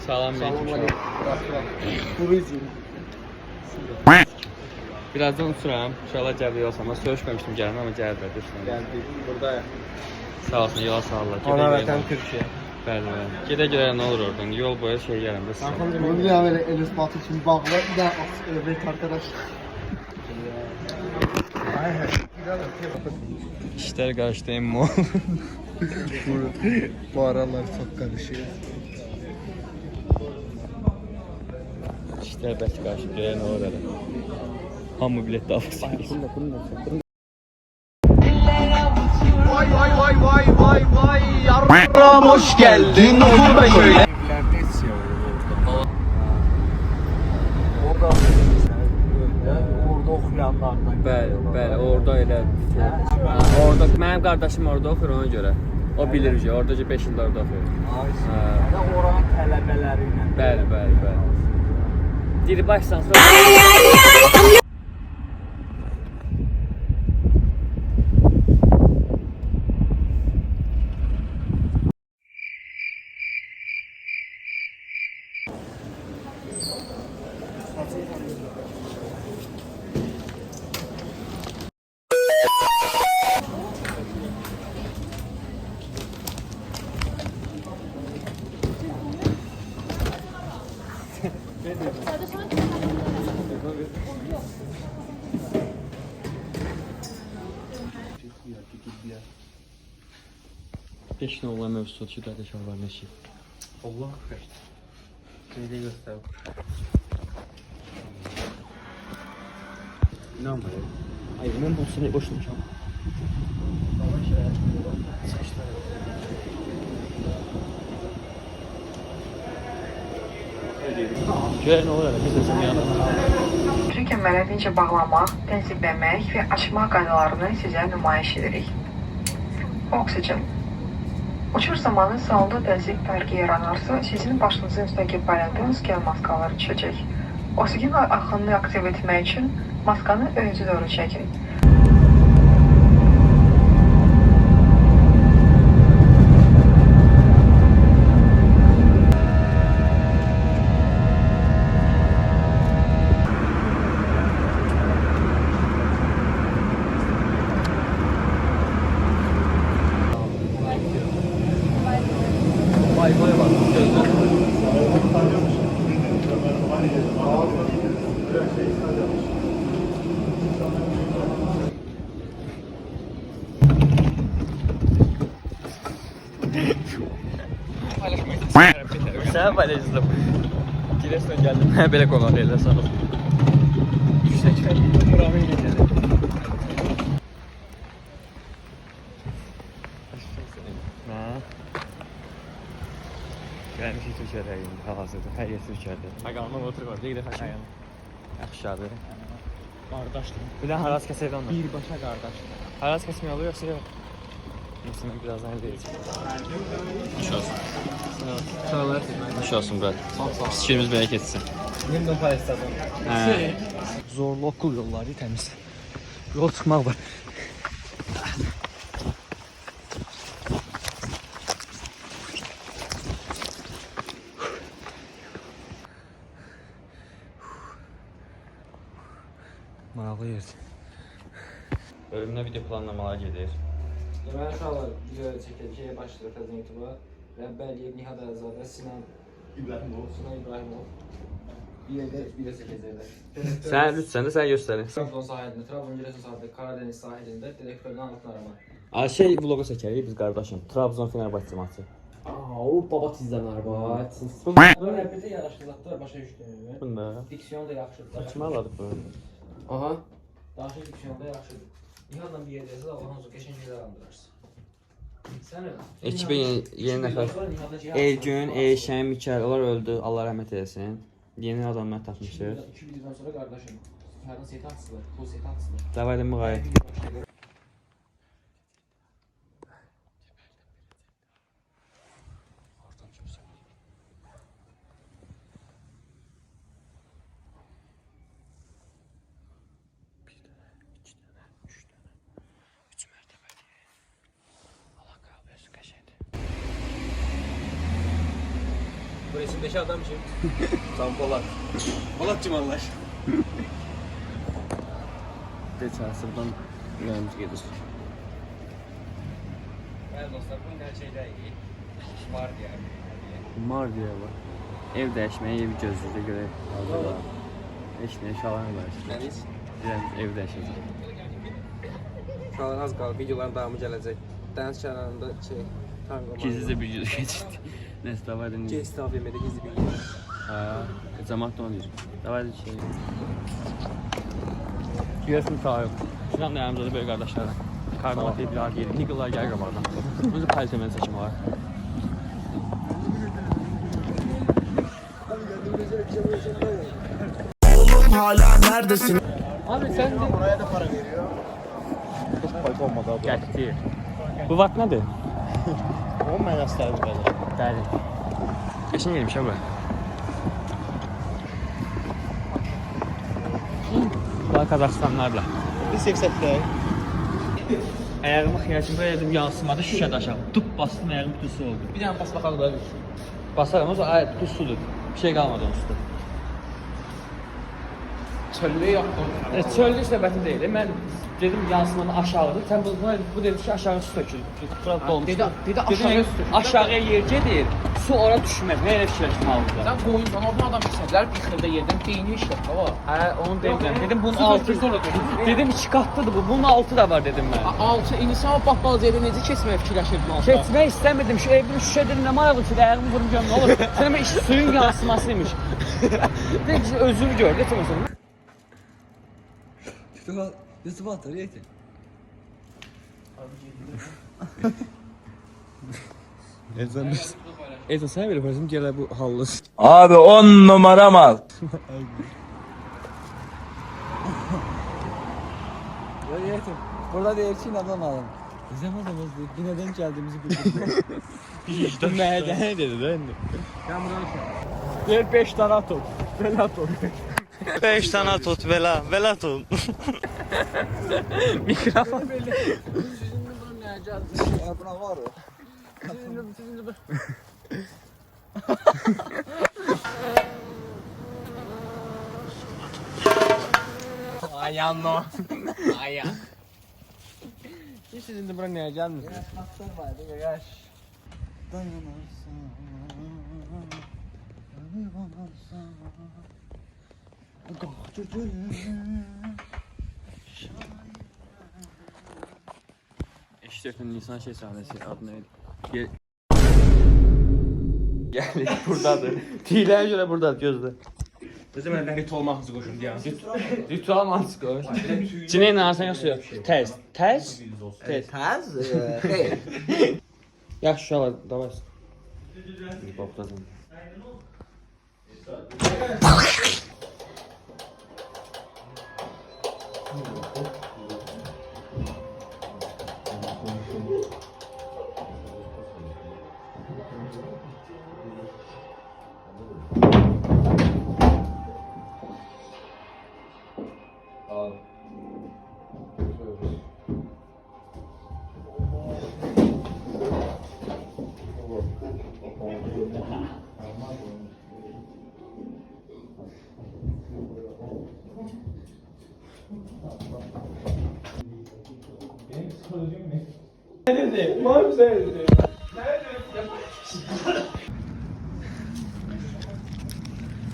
Salam aleyküm. Turizm. Birazdan uçuram. İnşallah cəbli olsam. Ben söyüşməmişdim gəlin ama cəbli. Geldik. Buradayım. Sağ olsun, yola sağlılar. Ana vətən Türkiye. Bəli, bəli. Gedə görə nə olur oradan? Yol boyu şey gələndə sizə. Bunu bir daha böyle Enes Batur için bağlı. Bir daha evet arkadaş. İşler qarşıdayım mı? Bu aralar çok karışıyor. İşler bəlkə qarşıdayım, nə olur hələ. Hamı bilet davası. Vay yarram hoş geldin. Olur da şöyle. Orada okuyanlardan. Bəli, bəli, orada elə. Orada mənim qardaşım orada oxuyur ona görə. O bilir ki, oradakı 5 ildə orada oxuyur. Ay, oranın tələbələri ilə. Bəli, bəli, bəli. Diri başsan sonra Peşin olan mövzusu ki, da şalvar neşi. Allah xeyr. Şeyde göster. İnanmıyorum. Hayır, mən bu sene boşuna çal. Görən olur hələ, biz də sənə yanına. Bütün kəmərləri necə bağlamaq, tənzimləmək və açmaq qaydalarını sizə nümayiş edirik. Oksigen. Uçuş zamanı salonda təzyiq fərqi yaranarsa, sizin başınızın üstündəki payladığınız gel maskalar düşəcək. Oksigen axınını aktiv etmək üçün maskanı önünüzə doğru çəkin. Vay vay bak, gözler. Sen paylaşırdım. Giresun geldim. Böyle konu değil sana. Yüksek Muram'ı getirdim. Gəlmiş Türkiyədə hal-hazırda, hər yer Türkiyədə. Məqamına otur var, deyə dəfə ayağım. Yaxşıdır. Qardaşdır. Bir də haraz kəsəydə onunla. Birbaşa qardaşdır. Haraz kəsmək olur yoxsa yox? Mesela birazdan elde edeceğim. Hoş olsun. Sağ ol. Hoş olsun bro. Fikrimiz belə keçsin. Yeniden paylaşacağım. Zorlu okul yolları temiz. Yol çıxmaq var. Maraqlı yerdir. Bölümdə video planlamalar gedir. Deməli uşaqlar video çəkilişə başlayır təzə YouTube'a. Rəbbəliyev, Nihat Əlizadə, Sinan İbrahimov. Bir yerdə video çəkəcəklər. Sən lütfen də sən göstərin. Trabzon sahilində, Trabzon Giresun sahilində, Karadeniz sahilində direktördən altın arama. Şey vlogu çəkərik biz qardaşım. Trabzon Fenerbahçe maçı. O baba sizdən araba. Bunlar bir də yaraşıqlıqlar başa düşdünüz. Bunda. Diksiyon da yaxşıdır. Saçmaladık bunu. Aha. Danışıq diksiyon da yaxşıdır. Nihatla bir yerdəyiz, Allah'ın olsun, geçen şeyler andırarsın. Sən öyle. Ekibə yeni nəfər. Elgün, Eyşən, Mikəl, onlar öldü. Allah rəhmət eləsin. Yeni adamlar tapmışıq. 2 videodan sonra qardaşım. Hərdən seytan atsılar. Bu seytan atsılar. Davaydı müğayət. resimdeki adam kim? Tam Polat. Polat kim Allah? Geçen sırdan mühendis gelir. Evet dostlar bu gerçekten iyi. Var yani. Mar diye var. Ev dəyişməyə ev gözlüyü görə hazırlar. Eşməyə şalan var. Deniz. Yəni ev dəyişəcək. Şu an az qaldı. Videoların davamı gələcək. Dəniz kənarında tango. Gizlicə bir video keçirdik. Neyse davay da niye? Gizli AVM'de gizli bir yer. Ha, cəmaət də onu deyir. Davay da şey. Görürsün sahib. Sizdən də yanımızda da böyle qardaşlarla. Karnavat edilər, gelir. Nigıllar gəlir qabaqdan. Özü paylaşımın seçimi var. Oğlum hala neredesin? Abi sen de... Oraya da para veriyor. Çok fayda olmadı abi. Gətir. Bu vaxt nədir? 10 mən göstərdim belə. Bəli. Qəşəng gelmiş abi. Bunlar Qazaxstanlarla. Biz yüksəkdə. Ayağımı xiyacım verdim, yansımadı şüşədə aşağı. Tup bastım, ayağım tüsü oldu. Bir tane bas bakalım da. Basarım, o zaman tuzsudur. Bir şey qalmadı onun üstü. Çöllü yaptım. Çöllü söhbəti deyil. Mən dedim yansımadı aşağıdır. Sen bu dedi ki aşağı su tökülür. Burada dolmuş. Dedi aşağıya su tökülür. Aşağıya yer gedir. Su ora düşməz. Nə elə fikirləşdim halında. Sen boyun bana adam istediler bir kırda yerden beyni işlet baba. Hə, onu demirəm. Dedim bunun altı. Dedim 2 qatlıdır bu. Bunun altı da var dedim mən. Altı insan bakkal yerden necə keçməyə fikirləşirdim altı. Keçmək istəmirdim. Şu evin şüşə dedim nə maraqlı ki, ayağımı vurum görüm nə olur. Sən iş suyun yansımasıymış. Dedim ki özünü gör, getirməsin. YouTube atar yeter. Eytan sana belə paylaşım gələ bu hallı. Abi 10 numara mal. Ya yeter. Burada değil ki adam alın. Bizim adamız değil. Bir neden geldiğimizi bildik. Məhədəni dedi də indi. Ver 5 tane at ol. Ben at ol. 5 tane tut vela tut. Mikrofon. Ya buna var o. Ayağın o. Ayağın. Siz indi bura nəyə gəlmisiniz? Atlar vardı yaş. Eşref'in Nisan şey sahnesi adı neydi? Geldik buradadır. Tiləyə görə buradadır gözlə. Bizim elden rit olmağınızı koşun diye. Ritual mantık o. Cinə inanırsan yoxsa yox? Tez. Tez? Tez. Taz? Hey. Yaxşı uşaqlar, davay. Baxdasın.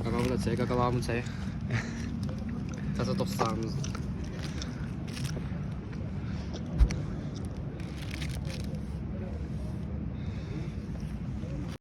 Kakao da çay, kakao mı çay? Tasa dostlarımız.